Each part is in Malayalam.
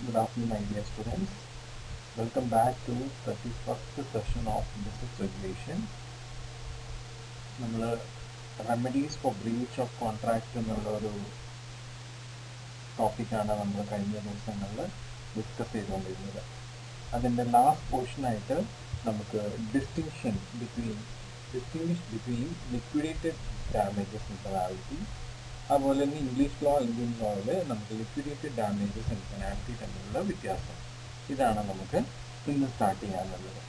Good afternoon, my dear students. Welcome back to 31st session of Business Regulation. നമ്മൾ remedies for breach of contract എന്നുള്ള ഒരു ടോപ്പിക്കാണ് നമ്മൾ കഴിഞ്ഞ ദിവസങ്ങളിൽ ഡിസ്കസ് ചെയ്തുകൊണ്ടിരുന്നത്. അതിൻ്റെ ലാസ്റ്റ് പോർഷനായിട്ട് നമുക്ക് distinguish between liquidated damages and penalty, അതുപോലെ തന്നെ ഇംഗ്ലീഷ് ലോ, ഇന്ത്യൻ ലോയിൽ നമുക്ക് ലിക്വിഡേറ്റഡ് ഡാമേജസ് ആൻഡ് പെനാൽറ്റി തമ്മിലുള്ള വ്യത്യാസം, ഇതാണ് നമുക്ക് ഇന്ന് സ്റ്റാർട്ട് ചെയ്യാനുള്ളത്.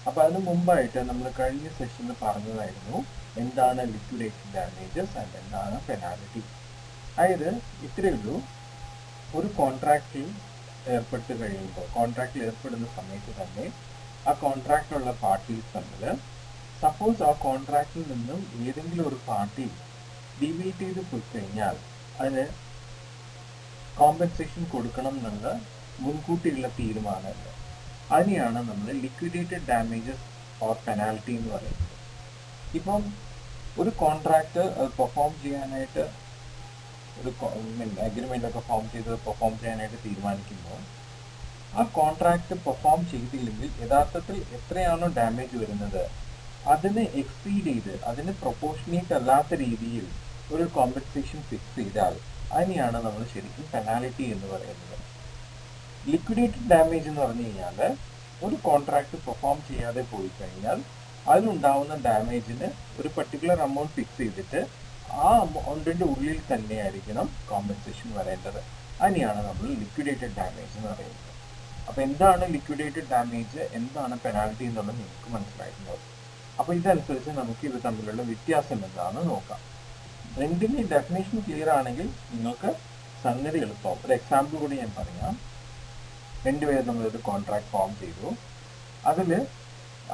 അപ്പോൾ അതിന് മുമ്പായിട്ട് നമ്മൾ കഴിഞ്ഞ സെഷനിൽ പറഞ്ഞതായിരുന്നു എന്താണ് ലിക്വിഡേറ്റഡ് ഡാമേജസ് ആൻഡ് എന്താണ് പെനാൽറ്റി. അതായത് ഇത്രയേ ഉള്ളൂ, ഒരു കോൺട്രാക്റ്റിൽ ഏർപ്പെടുന്ന സമയത്ത് തന്നെ ആ കോൺട്രാക്റ്റിലുള്ള പാർട്ടീസ് തമ്മിൽ സപ്പോസ് ആ കോൺട്രാക്റ്റിൽ നിന്നും ഏതെങ്കിലും ഒരു പാർട്ടി ഡീവിയേറ്റ് ചെയ്ത് പോയി കഴിഞ്ഞാൽ അതിന് കോമ്പൻസേഷൻ കൊടുക്കണം എന്നുള്ള മുൻകൂട്ടിയുള്ള തീരുമാനമുണ്ട്. അതിനെയാണ് നമ്മൾ ലിക്വിഡേറ്റഡ് ഡാമേജസ് ഓർ പെനാൽറ്റി എന്ന് പറയുന്നത്. ഇപ്പം ഒരു കോൺട്രാക്റ്റ് പെർഫോം ചെയ്യാനായിട്ട് ഒരു അഗ്രിമെൻ്റ് ഒക്കെ പെർഫോം ചെയ്യാനായിട്ട് തീരുമാനിക്കുമ്പോൾ ആ കോൺട്രാക്റ്റ് പെർഫോം ചെയ്തില്ലെങ്കിൽ യഥാർത്ഥത്തിൽ എത്രയാണോ ഡാമേജ് വരുന്നത് അതിനെ എക്സീഡ് ചെയ്ത് അതിന് പ്രൊപ്പോർഷനേറ്റ് അല്ലാത്ത രീതിയിൽ ഒരു കോമ്പൻസേഷൻ ഫിക്സ് ചെയ്താൽ അതിനെയാണ് നമ്മൾ ശരിക്കും പെനാൽറ്റി എന്ന് പറയുന്നത്. ലിക്വിഡേറ്റഡ് ഡാമേജ് എന്ന് പറഞ്ഞു കഴിഞ്ഞാൽ ഒരു കോൺട്രാക്റ്റ് പെർഫോം ചെയ്യാതെ പോയി കഴിഞ്ഞാൽ അതിലുണ്ടാവുന്ന ഡാമേജിന് ഒരു പർട്ടിക്കുലർ എമൗണ്ട് ഫിക്സ് ചെയ്തിട്ട് ആ എമൗണ്ടിൻ്റെ ഉള്ളിൽ തന്നെയായിരിക്കണം കോമ്പൻസേഷൻ വരേണ്ടത്. അതിനെയാണ് നമ്മൾ ലിക്വിഡേറ്റഡ് ഡാമേജ് എന്ന് പറയുന്നത്. അപ്പോൾ എന്താണ് ലിക്വിഡേറ്റഡ് ഡാമേജ്, എന്താണ് പെനാൽറ്റി എന്നുള്ളത് നിങ്ങൾക്ക് മനസ്സിലായിട്ടുണ്ടാവും. അപ്പോൾ ഇതനുസരിച്ച് നമുക്ക് ഇത് തമ്മിലുള്ള വ്യത്യാസം എന്താണെന്ന് നോക്കാം. രണ്ടിൻ്റെ ഡെഫിനേഷൻ ക്ലിയർ ആണെങ്കിൽ നിങ്ങൾക്ക് സംഗതി എളുപ്പമാവും. ഒരു എക്സാമ്പിൾ കൂടി ഞാൻ പറയാം. രണ്ടുപേരും നമ്മളൊരു കോൺട്രാക്ട് ഫോം ചെയ്തു. അതിൽ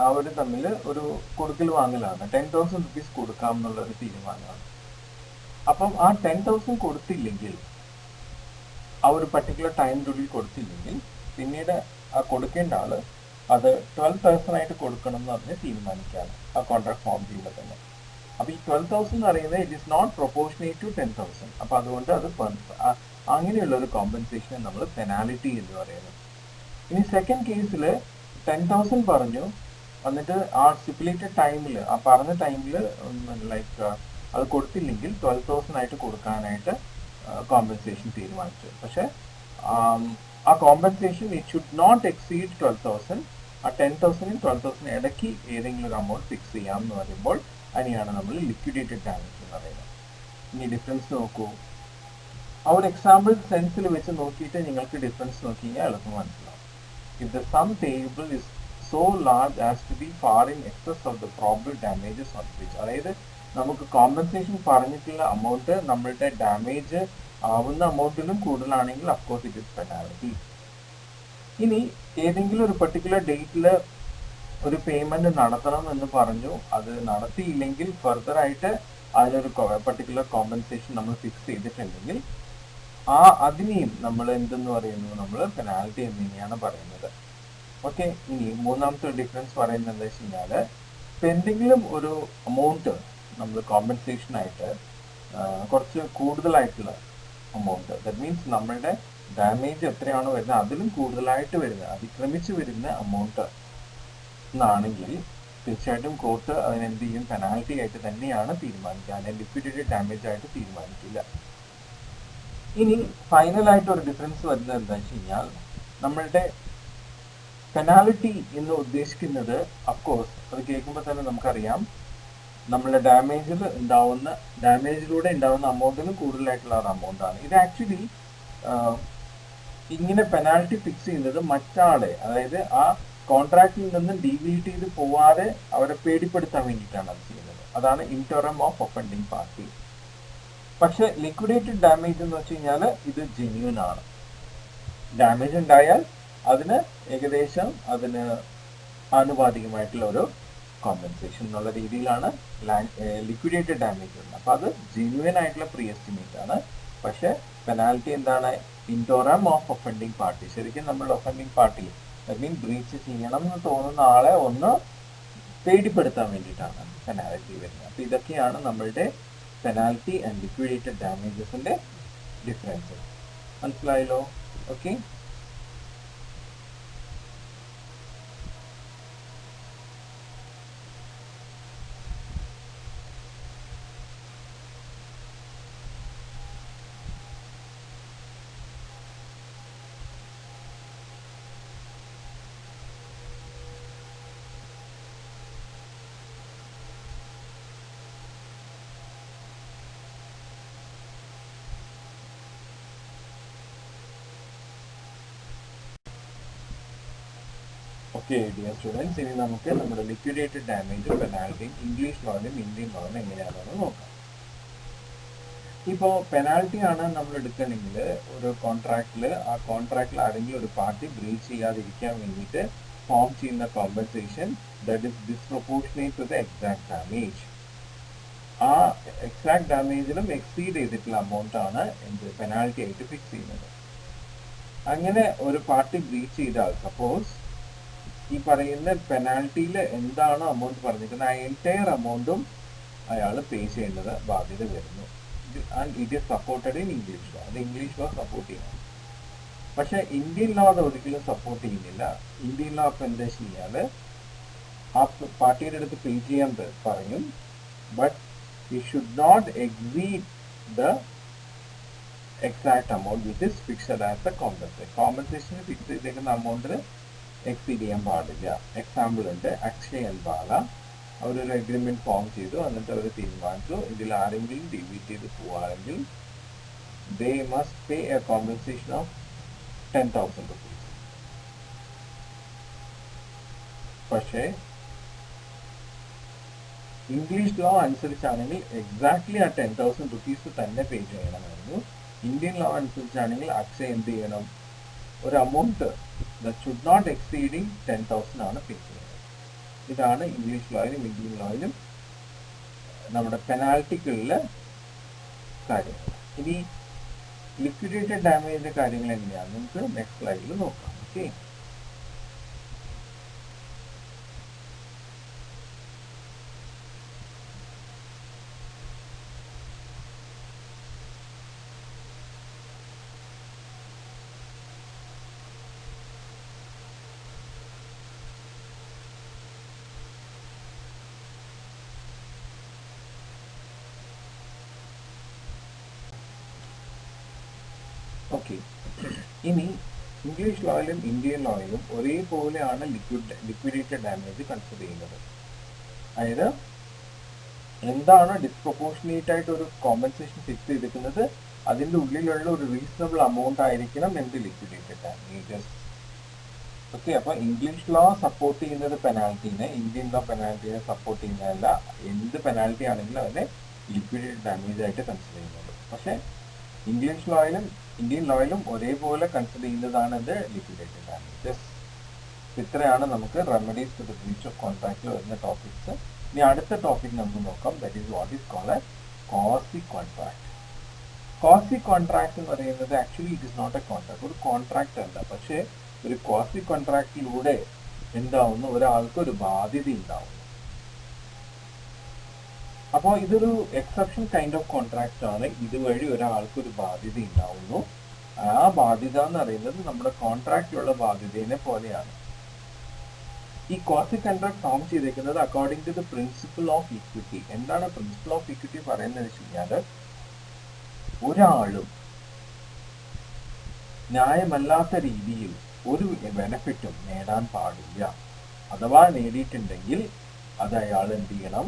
അവർ തമ്മിൽ ഒരു കൊടുക്കൽ വാങ്ങലാണ്. 10,000 rupees കൊടുക്കാം എന്നുള്ളൊരു തീരുമാനമാണ്. അപ്പം ആ 10,000 കൊടുത്തില്ലെങ്കിൽ, ആ ഒരു പർട്ടിക്കുലർ ടൈമിനുള്ളിൽ കൊടുത്തില്ലെങ്കിൽ, പിന്നീട് ആ കൊടുക്കേണ്ട ആൾ അത് 12,000 ആയിട്ട് കൊടുക്കണം എന്ന് പറഞ്ഞ് തീരുമാനിക്കുകയാണ് ആ കോൺട്രാക്ട് ഫോം ചെയ്യുമ്പോൾ തന്നെ. അപ്പോൾ ഈ 12,000 എന്ന് പറയുന്നത് it is not proportionate to 10,000. അപ്പോൾ അതുകൊണ്ട് അത് അങ്ങനെയുള്ള ഒരു കോമ്പൻസേഷനെ നമ്മൾ പെനാലിറ്റി എന്ന് പറയുന്നത്. ഇനി സെക്കൻഡ് കേസിൽ 10,000 പറഞ്ഞു, എന്നിട്ട് ആ സ്റ്റിപ്പുലേറ്റഡ് ടൈമിൽ, ആ പറഞ്ഞ ടൈമിൽ ലൈക്ക് അത് കൊടുത്തില്ലെങ്കിൽ 12,000 ആയിട്ട് കൊടുക്കാനായിട്ട് കോമ്പൻസേഷൻ തീരുമാനിച്ചു. പക്ഷേ ആ compensation it should not exceed 12,000. ആ 10,000 12,000 ഇടയ്ക്ക് ഏതെങ്കിലും ഒരു എമൗണ്ട് ഫിക്സ് ചെയ്യാം എന്ന് പറയുമ്പോൾ അതിനെയാണ് നമ്മൾ ലിക്വിഡേറ്റഡ് ഡാമേജ് എന്ന് പറയുന്നത്. ഇനി ഡിഫറൻസ് നോക്കൂ. ആ ഒരു എക്സാമ്പിൾ സെൻസിൽ വെച്ച് നോക്കിയിട്ട് നിങ്ങൾക്ക് ഡിഫറൻസ് നോക്കി കഴിഞ്ഞാൽ എളുപ്പം മനസ്സിലാവും. If the sum payable is so large as to be far in excess of the probable damages on which, അതായത് നമുക്ക് കോമ്പൻസേഷൻ പറഞ്ഞിട്ടുള്ള എമൗണ്ട് നമ്മളുടെ ഡാമേജ് ആവുന്ന എമൗണ്ടിലും കൂടുതലാണെങ്കിൽ അഫ്കോഴ്സ് ഇറ്റ് ഇസ് പെനാൽറ്റി. ഇനി ഏതെങ്കിലും ഒരു പർട്ടിക്കുലർ ഡേറ്റിൽ ഒരു പേയ്മെന്റ് നടത്തണം എന്ന് പറഞ്ഞു, അത് നടത്തിയില്ലെങ്കിൽ ഫർദർ ആയിട്ട് അതിനൊരു പർട്ടിക്കുലർ കോമ്പൻസേഷൻ നമ്മൾ ഫിക്സ് ചെയ്തിട്ടുണ്ടെങ്കിൽ അതിനെയും നമ്മൾ എന്തെന്ന് പറയുന്നു, നമ്മൾ പെനാൽറ്റി എന്ന് തന്നെയാണ് പറയുന്നത്. ഓക്കെ. ഇനി മൂന്നാമത്തെ ഡിഫറൻസ് പറയുന്നത് എന്താ വെച്ച് കഴിഞ്ഞാൽ, ഇപ്പം എന്തെങ്കിലും ഒരു എമൗണ്ട് നമ്മൾ കോമ്പൻസേഷനായിട്ട് കുറച്ച് കൂടുതലായിട്ടുള്ള എമൗണ്ട്, ദാറ്റ് മീൻസ് നമ്മളുടെ ഡാമേജ് എത്രയാണോ വരുന്നത് അതിലും കൂടുതലായിട്ട് വരുന്നത്, അതിക്രമിച്ച് വരുന്ന എമൗണ്ട് എന്നാണെങ്കിൽ തീർച്ചയായിട്ടും കോർട്ട് അതിനെന്ത് ചെയ്യും, പെനാൽറ്റി ആയിട്ട് തന്നെയാണ് തീരുമാനിക്കുക, അതിനെ ലിക്വിഡേറ്റഡ് ഡാമേജ് ആയിട്ട് തീരുമാനിക്കില്ല. ഇനി ഫൈനലായിട്ട് ഒരു ഡിഫറൻസ് വരുന്നത് എന്താ വെച്ച് കഴിഞ്ഞാൽ, നമ്മളുടെ പെനാൽറ്റി എന്ന് ഉദ്ദേശിക്കുന്നത് അഫ്കോഴ്സ് അത് കേൾക്കുമ്പോൾ തന്നെ നമുക്കറിയാം നമ്മളുടെ ഡാമേജിലൂടെ ഉണ്ടാവുന്ന എമൗണ്ടിനും കൂടുതലായിട്ടുള്ള ഒരു എമൗണ്ടാണ്. ഇത് ആക്ച്വലി ഇങ്ങനെ പെനാൽറ്റി ഫിക്സ് ചെയ്യുന്നത് മറ്റാളെ, അതായത് ആ കോൺട്രാക്റ്റിൽ നിന്നും ഡീവിയേറ്റ് ചെയ്ത് പോവാതെ അവരെ പേടിപ്പെടുത്താൻ വേണ്ടിയിട്ടാണ് അത് ചെയ്യുന്നത്. അതാണ് ഇൻറ്റോറം ഓഫ് ഒഫൻഡിങ് പാർട്ടി. പക്ഷെ ലിക്വിഡേറ്റഡ് ഡാമേജ് എന്ന് വെച്ച് കഴിഞ്ഞാൽ ഇത് ജെന്യൂൻ ആണ്. ഡാമേജ് ഉണ്ടായാൽ അതിന് ഏകദേശം അതിന് ആനുപാതികമായിട്ടുള്ള ഒരു കോമ്പൻസേഷൻ എന്നുള്ള രീതിയിലാണ് ലിക്വിഡേറ്റഡ് ഡാമേജ് വരുന്നത്. അപ്പോൾ അത് ജെന്യൂൻ ആയിട്ടുള്ള പ്രീ എസ്റ്റിമേറ്റ് ആണ്. പക്ഷെ പെനാൽറ്റി എന്താണ്, ഇൻറ്റോറം ഓഫ് ഒഫൻഡിങ് പാർട്ടി. ശരിക്കും നമ്മളുടെ offending party, I mean breach ചെയ്യണം എന്ന് തോന്നുന്ന ആളെ ഒന്ന് പേടിപ്പെടുത്താൻ വേണ്ടിയിട്ടാണ് പെനാൽറ്റി വരുന്നത്. അപ്പോൾ ഇതൊക്കെയാണ് നമ്മളുടെ പെനാൽറ്റി ആൻഡ് ലിക്വിഡേറ്റഡ് ഡാമേജസിൻ്റെ ഡിഫറൻസ്. മനസ്സിലായല്ലോ? ഓക്കെ. ഓക്കെ ഡിയർ സ്റ്റുഡൻസ്, ഇനി നമുക്ക് നമ്മുടെ ലിക്വിഡേറ്റഡ് ഡാമേജും പെനാൽറ്റിയും ഇംഗ്ലീഷ് ലോയിലും ഇന്ത്യൻ ലോയിലും എങ്ങനെയാണെന്ന് നോക്കാം. ഇപ്പോൾ പെനാൽറ്റി ആണ് നമ്മൾ എടുക്കണമെങ്കിൽ ഒരു കോൺട്രാക്റ്റിൽ ആരെങ്കിലും ഒരു പാർട്ടി ബ്രീച്ച് ചെയ്യാതിരിക്കാൻ വേണ്ടിയിട്ട് ഫോം ചെയ്യുന്ന compensation that is disproportionate to the exact damage. ആ എക്സാക്ട് ഡാമേജിലും എക്സീഡ് ചെയ്തിട്ടുള്ള amount ആണ് എന്ത് പെനാൽറ്റി ആയിട്ട് ഫിക്സ് ചെയ്യുന്നത്. അങ്ങനെ ഒരു പാർട്ടി ബ്രീച്ച് ചെയ്താൽ സപ്പോസ് ഈ പറയുന്ന പെനാൽറ്റിയിൽ എന്താണോ amount പറഞ്ഞിരിക്കുന്നത് ആ എൻറ്റയർ amountഉം അയാൾ പേ ചെയ്യേണ്ടത് ബാധ്യത വരുന്നു. And it is supported in English law. അത് ഇംഗ്ലീഷ് ലോ സപ്പോർട്ട് ചെയ്യണം. പക്ഷെ ഇന്ത്യൻ ലോ അത് ഒരിക്കലും സപ്പോർട്ട് ചെയ്യുന്നില്ല. ഇന്ത്യൻ ലോ അപ്പം എന്താ ചെയ്യാൽ ആ പാർട്ടിയുടെ അടുത്ത് പേ ചെയ്യാൻ പറയും, but he should not exceed the exact amount which is fixed as a compensation. Compensation fix ചെയ്തേക്കുന്ന amount എക്സീഡ് ചെയ്യാൻ പാടില്ല. എക്സാമ്പിൾ ഉണ്ട്, അക്ഷയ് ആൻഡ് ബാല അവരൊരു അഗ്രിമെന്റ് ഫോം ചെയ്തു. എന്നിട്ട് അവർ തീരുമാനിച്ചു ഇതിൽ ആരെങ്കിലും ഡിവീറ്റ് ചെയ്ത് പോവാണെങ്കിൽ they must pay a compensation of 10,000 rupees. പക്ഷേ ഇംഗ്ലീഷ് ലോ അനുസരിച്ചാണെങ്കിൽ എക്സാക്ട്ലി ആ 10,000 റുപ്പീസ് തന്നെ പേ ചെയ്യണമായിരുന്നു. ഇന്ത്യൻ ലോ അനുസരിച്ചാണെങ്കിൽ അക്ഷയ് എന്ത് ചെയ്യണം, ഒരു amount that should not exceeding 10,000 ആണ് പേ ചെയ്യുന്നത്. ഇതാണ് ഇംഗ്ലീഷ് ലോയിലും ഇന്ത്യൻ ലോയിലും നമ്മുടെ പെനാൽറ്റിക്കുള്ള കാര്യങ്ങൾ. ഇനി ലിക്വിഡേറ്റഡ് ഡാമേജിന്റെ കാര്യങ്ങൾ എങ്ങനെയാണ് നമുക്ക് നെക്സ്റ്റ് സ്ലൈഡിൽ നോക്കാം. Okay, okay. ഇനി ഇംഗ്ലീഷ് ലോയിലും ഇന്ത്യൻ ലോയിലും ഒരേപോലെയാണ് ലിക്വിഡേറ്റഡ് ഡാമേജ് കൺസിഡർ ചെയ്യുന്നത്. അതായത് എന്താണ് ഡിസ്പ്രൊപ്പോർഷനേറ്റ് ആയിട്ട് ഒരു കോമ്പൻസേഷൻ ഫിക്സ് ചെയ്തിരിക്കുന്നത് അതിൻ്റെ ഉള്ളിലുള്ള ഒരു റീസണബിൾ amount ആയിരിക്കണം എന്ത് ലിക്വിഡേറ്റഡ് ഡാമേജസ്. ഓക്കെ, അപ്പോൾ ഇംഗ്ലീഷ് ലോ സപ്പോർട്ട് ചെയ്യുന്നത് പെനാൽറ്റീനെ, ഇന്ത്യൻ ലോ പെനാൽറ്റീനെ സപ്പോർട്ട് ചെയ്യുന്നതല്ല. എന്ത് പെനാൽറ്റി ആണെങ്കിലും അതിനെ ലിക്വിഡേറ്റഡ് ഡാമേജ് ആയിട്ട് കൺസിഡർ ചെയ്യുന്നത്. പക്ഷേ ഇംഗ്ലീഷ് ലോയിലും ഇന്ത്യൻ ലോയിലും ഒരേപോലെ കൺസിഡർ ചെയ്യുന്നതാണ് ഇത് ലിക്വിഡേറ്റഡ് ഡാമേജസ്. ഇത്രയാണ് നമുക്ക് remedies to the breach of കോൺട്രാക്റ്റിൽ വരുന്ന ടോപ്പിക്സ്. ഇനി അടുത്ത ടോപ്പിക് നമുക്ക് നോക്കാം, that is what is called quasi contract. Quasi contract എന്ന് പറയുന്നത് actually it is not a contract, ഒരു കോൺട്രാക്ട് അല്ല. പക്ഷേ ഒരു കോസി കോൺട്രാക്റ്റിലൂടെ എന്താവുന്നു, ഒരാൾക്ക് ഒരു ബാധ്യത ഉണ്ടാവുന്നു. അപ്പോൾ ഇതൊരു എക്സെപ്ഷൻ കൈൻഡ് ഓഫ് കോൺട്രാക്റ്റ് ആണ്. ഇതുവഴി ഒരാൾക്ക് ഒരു ബാധ്യത ഉണ്ടാവുന്നു. ആ ബാധ്യത എന്ന് പറയുന്നത് നമ്മുടെ കോൺട്രാക്റ്റിലുള്ള ബാധ്യതയെ പോലെയാണ്. ഈ കോസി കോൺട്രാക്ട് ഫോം ചെയ്തേക്കുന്നത് according to the principle of equity. എന്താണ് പ്രിൻസിപ്പിൾ ഓഫ് ഇക്വിറ്റി പറയുന്നത് വെച്ച് കഴിഞ്ഞാൽ ഒരാളും ന്യായമല്ലാത്ത രീതിയിൽ ഒരു ബെനഫിറ്റും നേടാൻ പാടില്ല. അഥവാ നേടിയിട്ടുണ്ടെങ്കിൽ അത് അയാൾ എന്ത് ചെയ്യണം,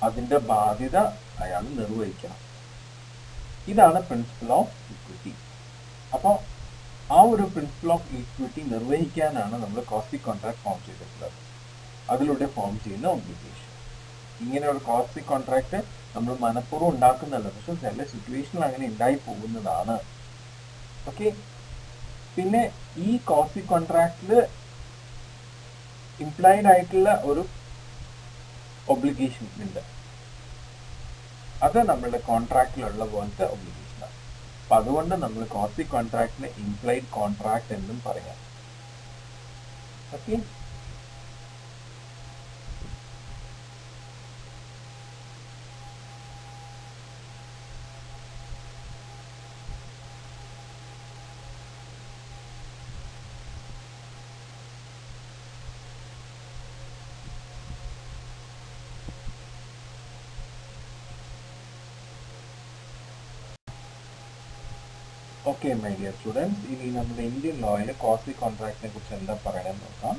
അതിൻ്റെ ബാധ്യത അയാൾ നിർവഹിക്കണം. ഇതാണ് പ്രിൻസിപ്പിൾ ഓഫ് ഇക്വിറ്റി. അപ്പോൾ ആ ഒരു പ്രിൻസിപ്പിൾ ഓഫ് ഇക്വിറ്റി നിർവഹിക്കാനാണ് നമ്മൾ കോസി കോൺട്രാക്ട് ഫോം ചെയ്തിട്ടുള്ളത്. അതിലൂടെ ഫോം ചെയ്യുന്ന ഒബ്ലിഗേഷൻ. ഇങ്ങനെ ഒരു കോസി കോൺട്രാക്ട് നമ്മൾ മനഃപൂർവ്വം ഉണ്ടാക്കുന്നതല്ല, പക്ഷെ ചില സിറ്റുവേഷനിൽ അങ്ങനെ ഉണ്ടായി പോകുന്നതാണ്. ഓക്കെ, പിന്നെ ഈ കോസി കോൺട്രാക്റ്റിൽ ഇംപ്ലൈഡ് ആയിട്ടുള്ള ഒരു ഒബ്ലിഗേഷൻസ് ഉണ്ട്. അത് നമ്മളുടെ കോൺട്രാക്റ്റിലുള്ള പോലത്തെ ഒബ്ലിഗേഷനാണ്. അപ്പം അതുകൊണ്ട് നമ്മൾ കോസി കോൺട്രാക്റ്റിനെ ഇംപ്ലൈഡ് കോൺട്രാക്ട് എന്നും പറയാം. Okay, okay my dear students, ഇനി നമ്മുടെ ഇന്ത്യൻ ലോയിൽ കോസി കോൺട്രാക്റ്റിനെ കുറിച്ച് എന്താ പറയണമെന്ന് നോക്കാം.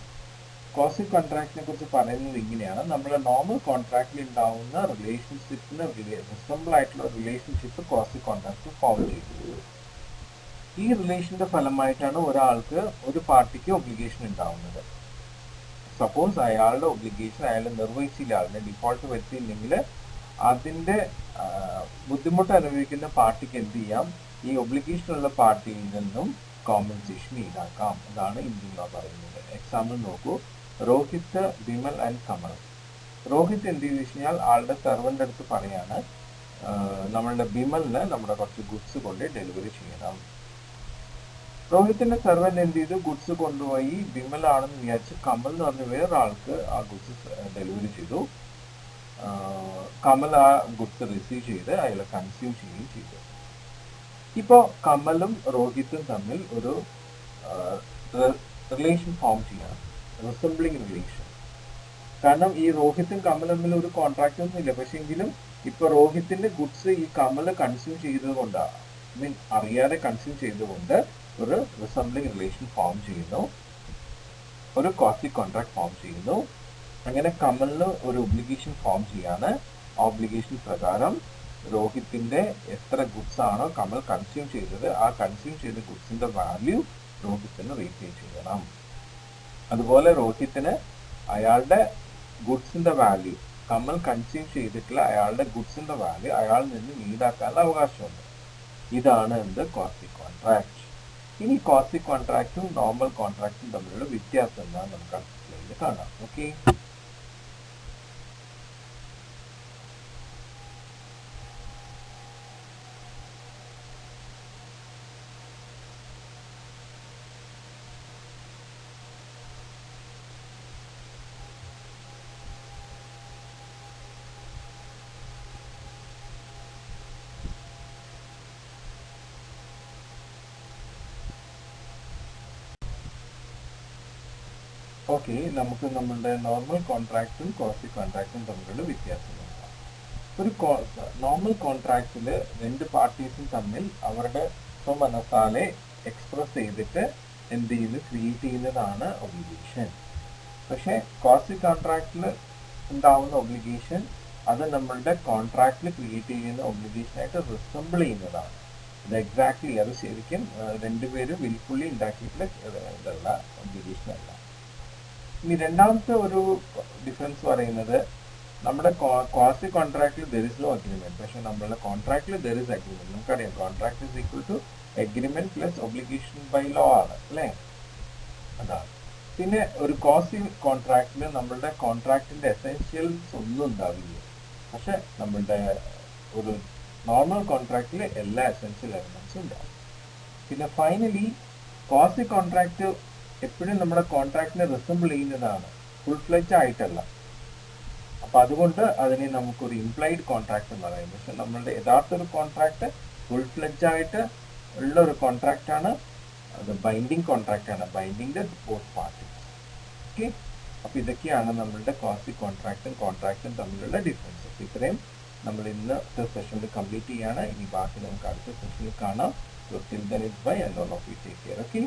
കോസി കോൺട്രാക്റ്റിനെ കുറിച്ച് പറയുന്നത് ഇങ്ങനെയാണ്: നമ്മുടെ നോർമൽ കോൺട്രാക്റ്റിൽ ഉണ്ടാവുന്ന റിലേഷൻഷിപ്പിന് റിസംബിൾ ആയിട്ടുള്ള റിലേഷൻഷിപ്പ് കോസി കോൺട്രാക്ട് ഫോം ചെയ്യുന്നത്. ഈ റിലേഷന്റെ ഫലമായിട്ടാണ് ഒരാൾക്ക് ഒരു പാർട്ടിക്ക് ഒബ്ലിഗേഷൻ ഉണ്ടാവുന്നത്. സപ്പോസ് അയാളുടെ ഒബ്ലിഗേഷൻ അയാൾ നിർവഹിച്ചില്ല, അതിനെ ഡിഫോൾട്ട് വരുത്തിയില്ലെങ്കിൽ അതിന്റെ ബുദ്ധിമുട്ട് അനുഭവിക്കുന്ന പാർട്ടിക്ക് എന്ത് ചെയ്യാം, ഈ ഒബ്ലിഗേഷൻ ഉള്ള പാർട്ടിയിൽ നിന്നും കോമ്പൻസേഷൻ ഈടാക്കാം. അതാണ് ഇന്ത്യൻ ലോ പറയുന്നത്. എക്സാമ്പിൾ നോക്കൂ. രോഹിത്, വിമൽ ആൻഡ് കമൽ. രോഹിത് എന്ത് ചെയ്തു വെച്ച് കഴിഞ്ഞാൽ ആളുടെ സെർവന്റെ അടുത്ത് പറയാണ് നമ്മളുടെ വിമലിന് നമ്മുടെ കുറച്ച് ഗുഡ്സ് കൊണ്ട് ഡെലിവറി ചെയ്യണം. രോഹിത്തിന്റെ സെർവന്റ് എന്ത് ചെയ്തു, ഗുഡ്സ് കൊണ്ടുപോയി വിമലാണെന്ന് വിചാരിച്ച് കമൽ എന്ന് പറഞ്ഞ വേറൊരാൾക്ക് ആ ഗുഡ്സ് ഡെലിവറി ചെയ്തു. കമൽ ആ ഗുഡ്സ് റിസീവ് ചെയ്ത് അയാളെ കൺസ്യൂം ചെയ്യുകയും ചെയ്തു. ഇപ്പോ കമലും രോഹിത്തും തമ്മിൽ ഒരു റിലേഷൻ ഫോം ചെയ്യണം, റിസംബ്ലിംഗ് റിലേഷൻ. കാരണം ഈ രോഹിത്തും കമലും തമ്മിൽ ഒരു കോൺട്രാക്ട് ഒന്നും ഇല്ല, പക്ഷെ എങ്കിലും ഇപ്പൊ രോഹിത്തിന്റെ ഗുഡ്സ് ഈ കമല് കൺസ്യൂം ചെയ്തത് കൊണ്ടാണ്, മീൻ അറിയാതെ കൺസ്യൂം ചെയ്തുകൊണ്ട് ഒരു റിസംബ്ലിംഗ് റിലേഷൻ ഫോം ചെയ്യുന്നു, ഒരു ക്വാസി കോൺട്രാക്ട് ഫോം ചെയ്യുന്നു. അങ്ങനെ കമലിന് ഒരു ഒബ്ലിഗേഷൻ ഫോം ചെയ്യാണ്. ഒബ്ലിഗേഷൻ പ്രകാരം രോഹിത്തിന്റെ എത്ര ഗുഡ്സ് ആണോ കമൽ കൺസ്യൂം ചെയ്തത്, ആ കൺസ്യൂം ചെയ്ത ഗുഡ്സിന്റെ വാല്യൂ രോഹിത്തിന് റീപേ ചെയ്യണം. അതുപോലെ രോഹിത്തിന് അയാളുടെ ഗുഡ്സിന്റെ വാല്യൂ, കമൽ കൺസ്യൂം ചെയ്തിട്ടുള്ള അയാളുടെ ഗുഡ്സിന്റെ വാല്യൂ അയാളിൽ നിന്ന് ഈടാക്കാനുള്ള അവകാശമുണ്ട്. ഇതാണ് എന്ത്, ക്വാസി കോൺട്രാക്ട്. ഇനി ക്വാസി കോൺട്രാക്റ്റും നോർമൽ കോൺട്രാക്റ്റും തമ്മിലുള്ള വ്യത്യാസം എന്താണെന്ന് നമുക്ക് അടുത്ത സ്ലൈഡിൽ കാണാം. ഓക്കെ, ഓക്കെ, നമുക്ക് നമ്മളുടെ നോർമൽ കോൺട്രാക്റ്റും ക്വാസി കോൺട്രാക്റ്റും തമ്മിലുള്ള വ്യത്യാസം നോക്കാം. ഒരു നോർമൽ കോൺട്രാക്റ്റിൽ രണ്ട് പാർട്ടീസും തമ്മിൽ അവരുടെ സ്വമനസാലെ എക്സ്പ്രസ് ചെയ്തിട്ട് എന്ത് ചെയ്യുന്നു, ക്രിയേറ്റ് ചെയ്യുന്നതാണ് ഒബ്ലിഗേഷൻ. പക്ഷെ ക്വാസി കോൺട്രാക്റ്റിൽ ഉണ്ടാവുന്ന ഒബ്ലിഗേഷൻ അത് നമ്മളുടെ കോൺട്രാക്റ്റിൽ ക്രിയേറ്റ് ചെയ്യുന്ന ഒബ്ലിഗേഷനായിട്ട് റിസംബിൾ ചെയ്യുന്നതാണ്. ഇത് എക്സാക്ട്ലി അത് ശരിക്കും രണ്ടുപേരും വിൽഫുള്ളി ഉണ്ടാക്കിയിട്ടുള്ള ഇതല്ല, ഒബ്ലിഗേഷൻ അല്ല. ഇനി രണ്ടാമത്തെ ഒരു ഡിഫറൻസ് പറയുന്നത്, നമ്മുടെ ക്വാസി കോൺട്രാക്റ്റിൽ ദർ ഇസ് നോ അഗ്രിമെന്റ്, പക്ഷെ നമ്മളുടെ കോൺട്രാക്റ്റിൽ ദർ ഇസ് അഗ്രിമെന്റ്. നമുക്കറിയാം contract is equal to agreement plus obligation by law ആണ്, അല്ലേ? അതാണ്. പിന്നെ ഒരു ക്വാസി കോൺട്രാക്റ്റിൽ നമ്മളുടെ കോൺട്രാക്റ്റിന്റെ എസെൻഷ്യൽസ് ഒന്നും ഉണ്ടാവില്ല, പക്ഷെ നമ്മളുടെ ഒരു നോർമൽ കോൺട്രാക്റ്റിൽ എല്ലാ എസെൻഷ്യൽ എലമെന്റ്സും ഉണ്ടാവും. പിന്നെ ഫൈനലി ക്വാസി കോൺട്രാക്ട് എപ്പോഴും നമ്മുടെ കോൺട്രാക്റ്റിനെ റിസംബിൾ ചെയ്യുന്നതാണ്, ഫുൾ ഫ്ലെഡ്ജ് ആയിട്ടല്ല. അപ്പൊ അതുകൊണ്ട് അതിനെ നമുക്കൊരു ഇംപ്ലൈഡ് കോൺട്രാക്ട് എന്ന് പറയും. പക്ഷെ നമ്മളുടെ യഥാർത്ഥ ഒരു കോൺട്രാക്ട് ഫുൾ ഫ്ലെഡ്ജ് ആയിട്ട് ഉള്ള ഒരു കോൺട്രാക്ട് ആണ്, അത് ബൈൻഡിങ് കോൺട്രാക്ട് ആണ്, binding the both parties. Okay, അപ്പൊ ഇതൊക്കെയാണ് നമ്മളുടെ ക്വാസി കോൺട്രാക്റ്റും കോൺട്രാക്റ്റും തമ്മിലുള്ള ഡിഫറൻസസ്. ഇത്രയും നമ്മൾ ഇന്നത്തെ സെഷനിൽ കംപ്ലീറ്റ് ചെയ്യാണ്. ഇനി ബാക്കി നമുക്ക് അടുത്ത സെഷനിൽ കാണാം. So till then it's bye and all of you take care. Okay.